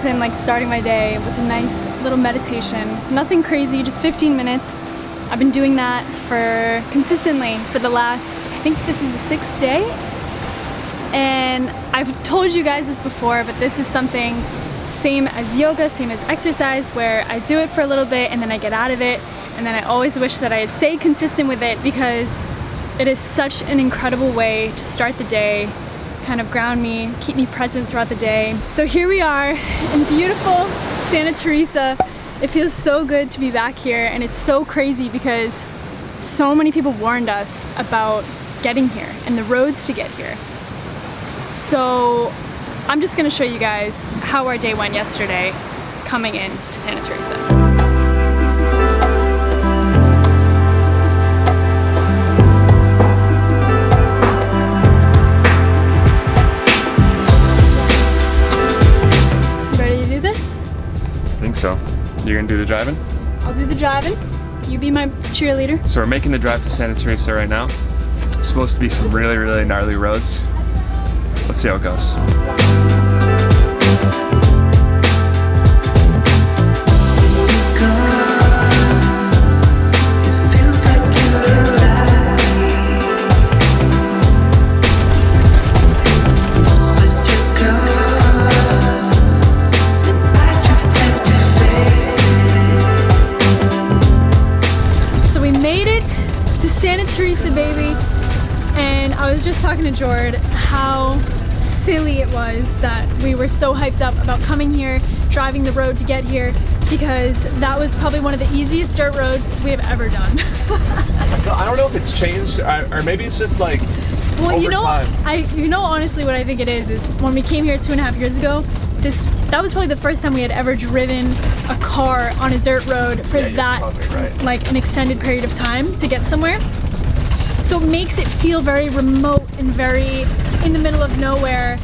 been like starting my day with a nice little meditation. Nothing crazy, just 15 minutes. I've been doing that consistently for the last, I think this is the 6th day. And I've told you guys this before, but this is something same as yoga, same as exercise, where I do it for a little bit and then I get out of it. And then I always wish that I had stayed consistent with it, because it is such an incredible way to start the day, kind of ground me, keep me present throughout the day. So here we are in beautiful Santa Teresa. It feels so good to be back here, and it's so crazy because so many people warned us about getting here and the roads to get here. So I'm just gonna show you guys how our day went yesterday coming in to Santa Teresa. So, you're gonna do the driving? I'll do the driving. You be my cheerleader. So we're making the drive to Santa Teresa right now. It's supposed to be some really, really gnarly roads. Let's see how it goes. Teresa, baby. And I was just talking to Jord how silly it was that we were so hyped up about coming here, driving the road to get here, because that was probably one of the easiest dirt roads we have ever done. I don't know if it's changed, or maybe it's just like well, over time. You know, honestly, what I think it is when we came here 2.5 years ago, that was probably the first time we had ever driven a car on a dirt road for like an extended period of time to get somewhere. So it makes it feel very remote and very in the middle of nowhere.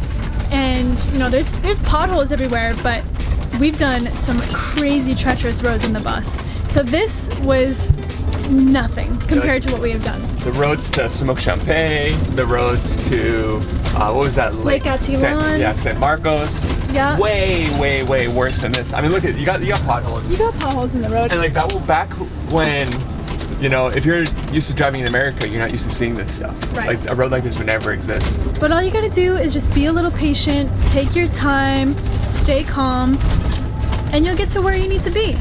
And you know, there's potholes everywhere, but we've done some crazy treacherous roads in the bus. So this was nothing compared to what we have done. The roads to Smoke Champagne, the roads to, what was that lake? San Marcos. Yeah. Way worse than this. I mean, look at, you got potholes. You got potholes in the road. And like that was back when, you know, if you're used to driving in America, you're not used to seeing this stuff. Right. Like a road like this would never exist. But all you gotta do is just be a little patient, take your time, stay calm, and you'll get to where you need to be.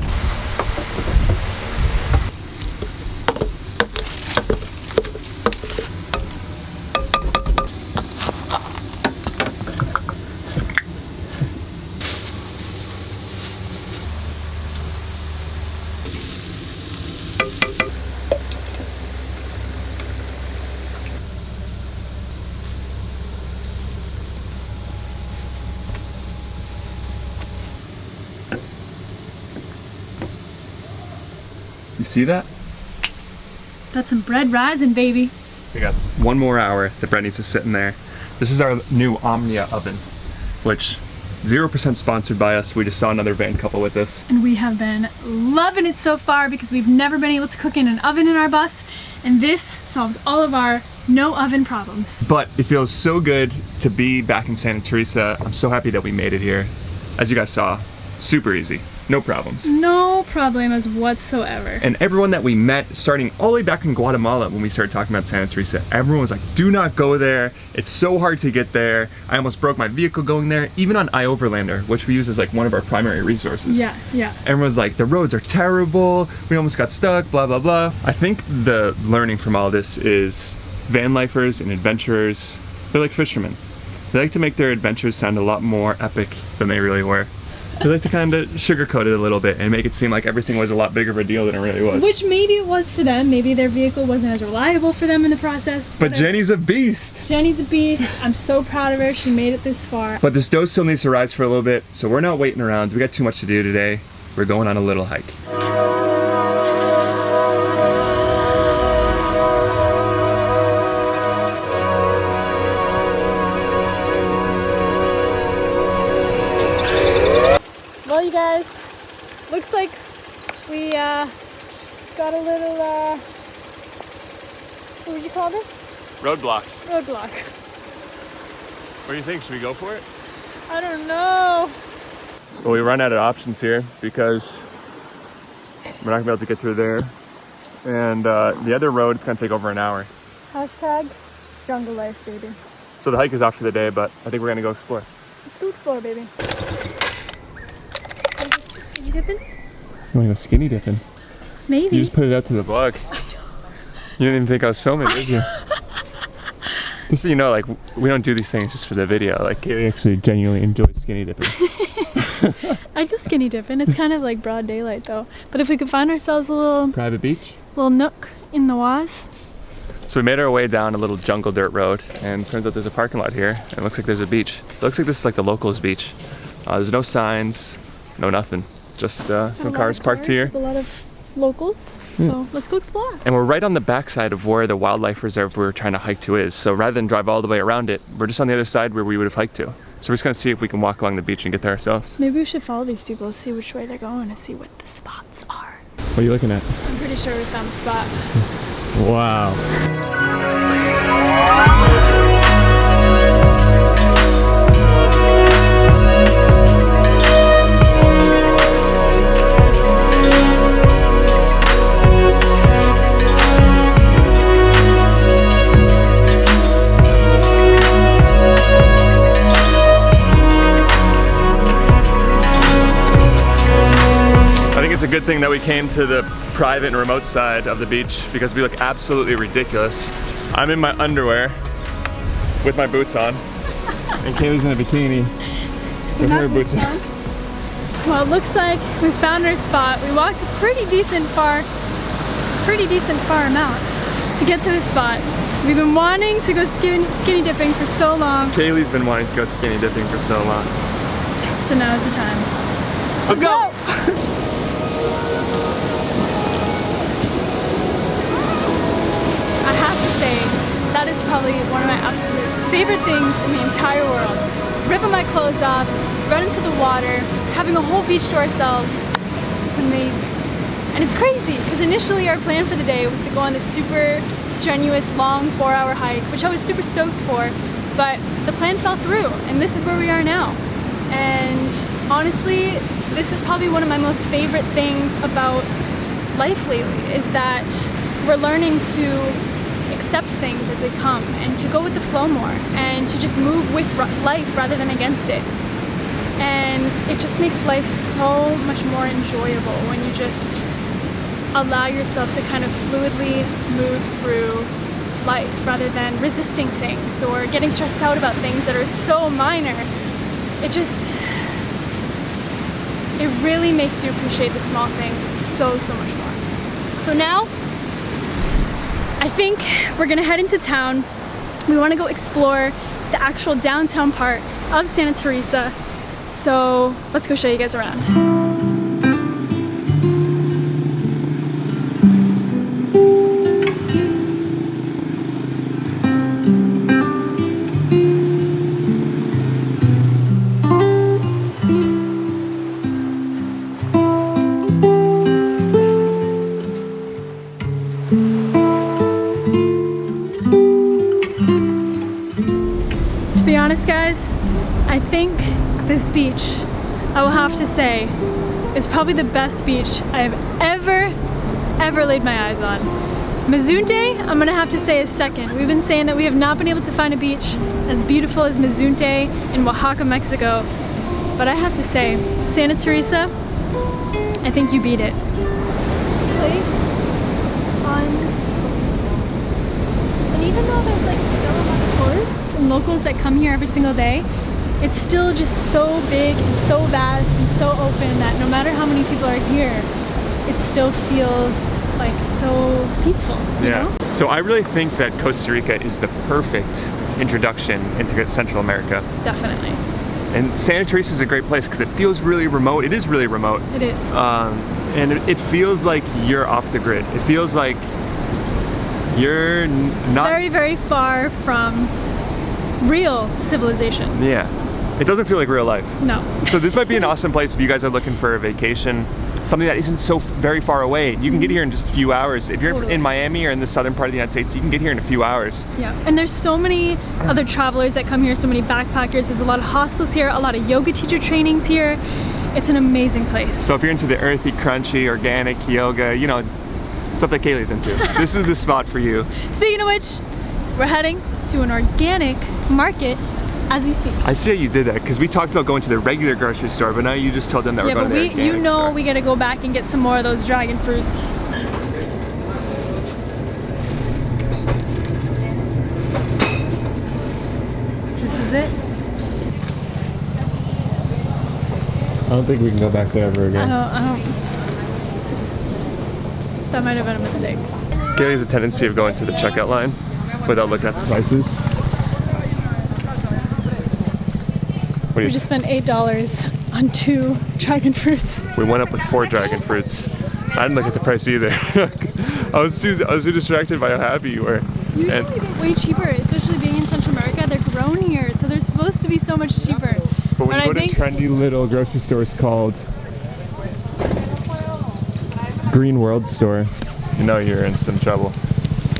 You see that? That's some bread rising, baby. We got 1 more hour. The bread needs to sit in there. This is our new Omnia oven, which 0% sponsored by us. We just saw another van couple with this. And we have been loving it so far because we've never been able to cook in an oven in our bus. And this solves all of our no oven problems. But it feels so good to be back in Santa Teresa. I'm so happy that we made it here. As you guys saw, super easy. No problems. No problems whatsoever. And everyone that we met, starting all the way back in Guatemala when we started talking about Santa Teresa, everyone was like, do not go there. It's so hard to get there. I almost broke my vehicle going there. Even on iOverlander, which we use as like one of our primary resources. Yeah. Everyone was like, the roads are terrible. We almost got stuck, blah, blah, blah. I think the learning from all this is van lifers and adventurers, they're like fishermen. They like to make their adventures sound a lot more epic than they really were. They like to kind of sugarcoat it a little bit and make it seem like everything was a lot bigger of a deal than it really was. Which maybe it was for them. Maybe their vehicle wasn't as reliable for them in the process. But Jenny's a beast. Jenny's a beast. I'm so proud of her. She made it this far. But this dough still needs to rise for a little bit, so we're not waiting around. We got too much to do today. We're going on a little hike. Well, you guys, looks like we got a little, what would you call this? Roadblock. Roadblock. What do you think? Should we go for it? I don't know. Well, we run out of options here because we're not gonna be able to get through there. And the other road, it's gonna take over an hour. Hashtag jungle life, baby. So the hike is off for the day, but I think we're gonna go explore. Let's go explore, baby. Skinny dipping? You wanna go skinny dipping? Maybe. You just put it out to the vlog. You didn't even think I was filming, did you? Just so you know, like, we don't do these things just for the video. Like, Kaylee actually genuinely enjoys skinny dipping. I'd go skinny dipping. It's kind of like broad daylight though. But if we could find ourselves a little private beach, little nook in the Oise. So we made our way down a little jungle dirt road, and turns out there's a parking lot here. And it looks like there's a beach. It looks like this is like the locals' beach. There's no signs, no nothing. Just some cars parked here. A lot of locals. So let's go explore. And we're right on the backside of where the wildlife reserve we're trying to hike to is. So rather than drive all the way around it, we're just on the other side where we would have hiked to. So we're just gonna see if we can walk along the beach and get there ourselves. Maybe we should follow these people, see which way they're going, and see what the spots are. What are you looking at? I'm pretty sure we found the spot. Wow. It's a good thing that we came to the private and remote side of the beach because we look absolutely ridiculous. I'm in my underwear with my boots on, and Kaylee's in a bikini with her boots on. Well, it looks like we found our spot. We walked a pretty decent far amount to get to this spot. We've been wanting to go skinny dipping for so long. Kaylee's been wanting to go skinny dipping for so long. So now is the time. Let's go! I have to say, that is probably one of my absolute favorite things in the entire world. Ripping my clothes off, run into the water, having a whole beach to ourselves. It's amazing. And it's crazy, because initially our plan for the day was to go on this super strenuous, long 4-hour hike, which I was super stoked for, but the plan fell through, and this is where we are now. And honestly, this is probably one of my most favorite things about life lately, is that we're learning to accept things as they come and to go with the flow more and to just move with life rather than against it. And it just makes life so much more enjoyable when you just allow yourself to kind of fluidly move through life rather than resisting things or getting stressed out about things that are so minor. It really makes you appreciate the small things so much more. So now, I think we're gonna head into town. We wanna go explore the actual downtown part of Santa Teresa. So let's go show you guys around. To be honest, guys, I think this beach, I will have to say, is probably the best beach I have ever laid my eyes on. Mazunte, I'm gonna have to say is second. We've been saying that we have not been able to find a beach as beautiful as Mazunte in Oaxaca, Mexico. But I have to say, Santa Teresa, I think you beat it. This place is unbelievable. And even though there's like still a lot of tourists and locals that come here every single day, it's still just so big and so vast and so open that no matter how many people are here, it still feels like so peaceful, you know? So I really think that Costa Rica is the perfect introduction into Central America. Definitely. And Santa Teresa is a great place because it feels really remote. It is really remote. It is. And it feels like you're off the grid. It feels like you're not... very far from real civilization. Yeah. It doesn't feel like real life. No. So this might be an awesome place if you guys are looking for a vacation, something that isn't so very far away. You can get here in just a few hours. If you're in Miami or in the southern part of the United States, you can get here in a few hours. Yeah, and there's so many other travelers that come here, so many backpackers. There's a lot of hostels here, a lot of yoga teacher trainings here. It's an amazing place. So if you're into the earthy, crunchy, organic, yoga, you know, stuff that Kaylee's into, this is the spot for you. Speaking of which, we're heading to an organic market as we speak. I see how you did that, because we talked about going to the regular grocery store, but now you just told them that we're going to the organic you know store. we gotta go back and get some more of those dragon fruits. This is it. I don't think we can go back there ever again. I don't. That might have been a mistake. Kaylee has a tendency of going to the checkout line without looking at the prices. We just spent $8 on 2 dragon fruits. We went up with 4 dragon fruits. I didn't look at the price either. I was too distracted by how happy you were. Usually they're way cheaper, especially being in Central America. They're grown here, so they're supposed to be so much cheaper. But when you go to trendy little grocery stores called Green World Store, you know you're in some trouble.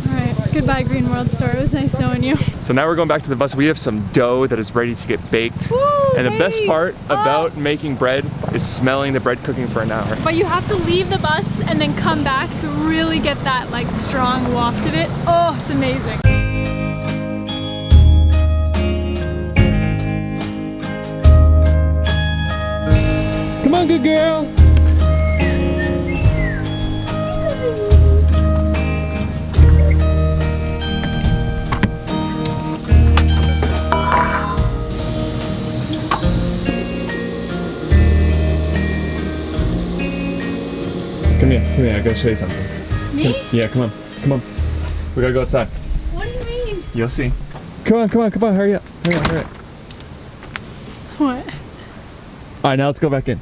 Alright, goodbye Green World Store. It was nice knowing you. So now we're going back to the bus. We have some dough that is ready to get baked. Woo, and the best part about making bread is smelling the bread cooking for an hour. But you have to leave the bus and then come back to really get that like strong waft of it. Oh, it's amazing. Come on, good girl. Come here, I gotta show you something. Me? Yeah, come on. We gotta go outside. What do you mean? You'll see. Come on, hurry up. What? Alright, now let's go back in.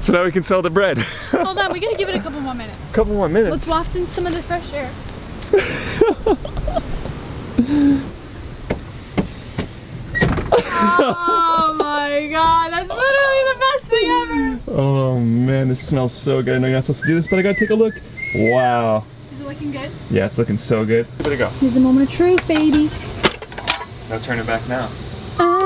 So now we can sell the bread. Hold on, we gotta give it a couple more minutes. Couple more minutes? Let's waft in some of the fresh air. Oh my god, that's literally the best thing ever. Oh man, this smells so good. I know you're not supposed to do this, but I gotta take a look. Wow. Is it looking good? Yeah, it's looking so good. Where'd it go? Here's the moment of truth, baby. Now turn it back now. Ooh.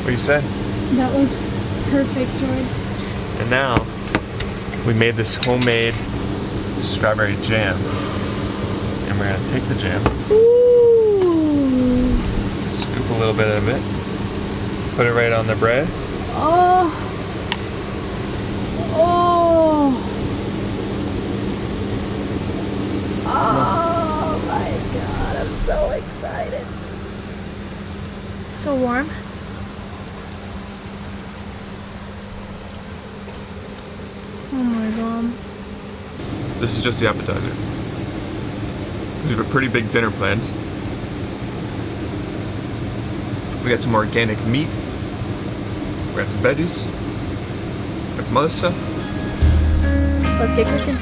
What do you say? That looks perfect, George. And now, we made this homemade strawberry jam. And we're gonna take the jam, Ooh. scoop a little bit of it, put it right on the bread. Oh. Oh. Oh my god, I'm so excited. It's so warm. Oh my god. This is just the appetizer. We have a pretty big dinner planned. We got some organic meat. We got some veggies. Got some other stuff. Let's get cooking.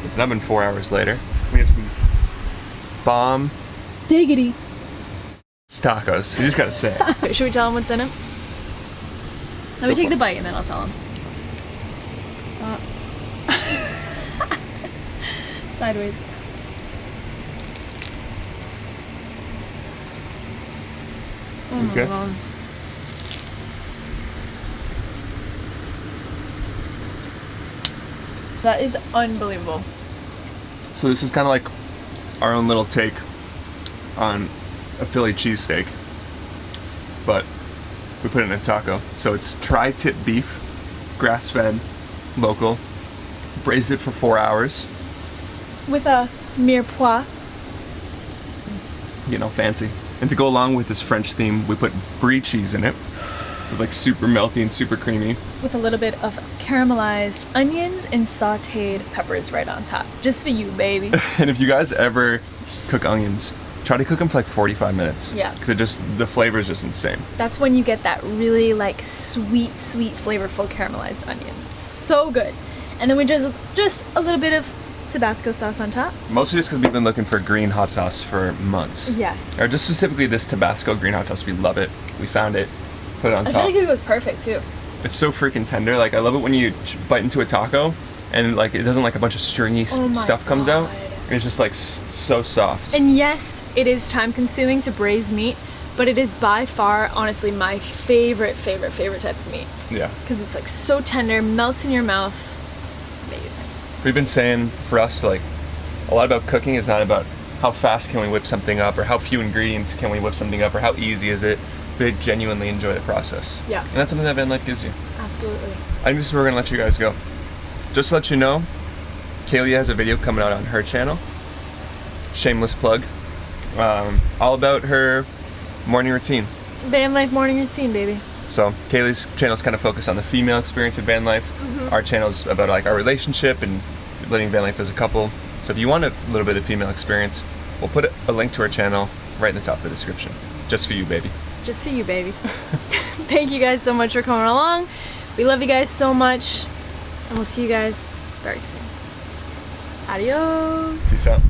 It's now been 4 hours later. We have some bomb Diggity. tacos. You just gotta say it. Should we tell him what's in it? Let me take the bite and then I'll tell him. Sideways. Oh It's my good? god. That is unbelievable. So this is kind of like our own little take on a Philly cheesesteak, but we put it in a taco. So it's tri-tip beef grass-fed, local. Braised it for 4 hours. With a mirepoix. You know, fancy. And to go along with this French theme, we put brie cheese in it. So it's like super melty and super creamy. With a little bit of caramelized onions and sauteed peppers right on top. Just for you, baby. And if you guys ever cook onions, try to cook them for like 45 minutes. Yeah. Because the flavor is just insane. That's when you get that really like sweet, flavorful caramelized onion. So good. And then we just a little bit of Tabasco sauce on top. Mostly just because we've been looking for green hot sauce for months. Yes. Or just specifically this Tabasco green hot sauce. We love it. We found it. Put it on top. I feel like it goes perfect too. It's so freaking tender. Like I love it when you bite into a taco and like it doesn't like a bunch of stringy stuff comes out. And it's just like so soft. And yes, it is time consuming to braise meat, but it is by far, honestly, my favorite type of meat. Yeah. Because it's like so tender, melts in your mouth. Amazing. We've been saying for us, like, a lot about cooking is not about how fast can we whip something up or how few ingredients can we whip something up or how easy is it. We genuinely enjoy the process. Yeah. And that's something that van life gives you. Absolutely. I think this is where we're gonna let you guys go. Just to let you know, Kaylee has a video coming out on her channel. Shameless plug. All about her morning routine. Van life morning routine, baby. So Kaylee's channel is kind of focused on the female experience of van life. Mm-hmm. Our channel is about like our relationship and living van life as a couple. So if you want a little bit of female experience, we'll put a link to our channel right in the top of the description. Just for you, baby. Just for you, baby. Thank you guys so much for coming along. We love you guys so much, and we'll see you guys very soon. Adios. Peace out.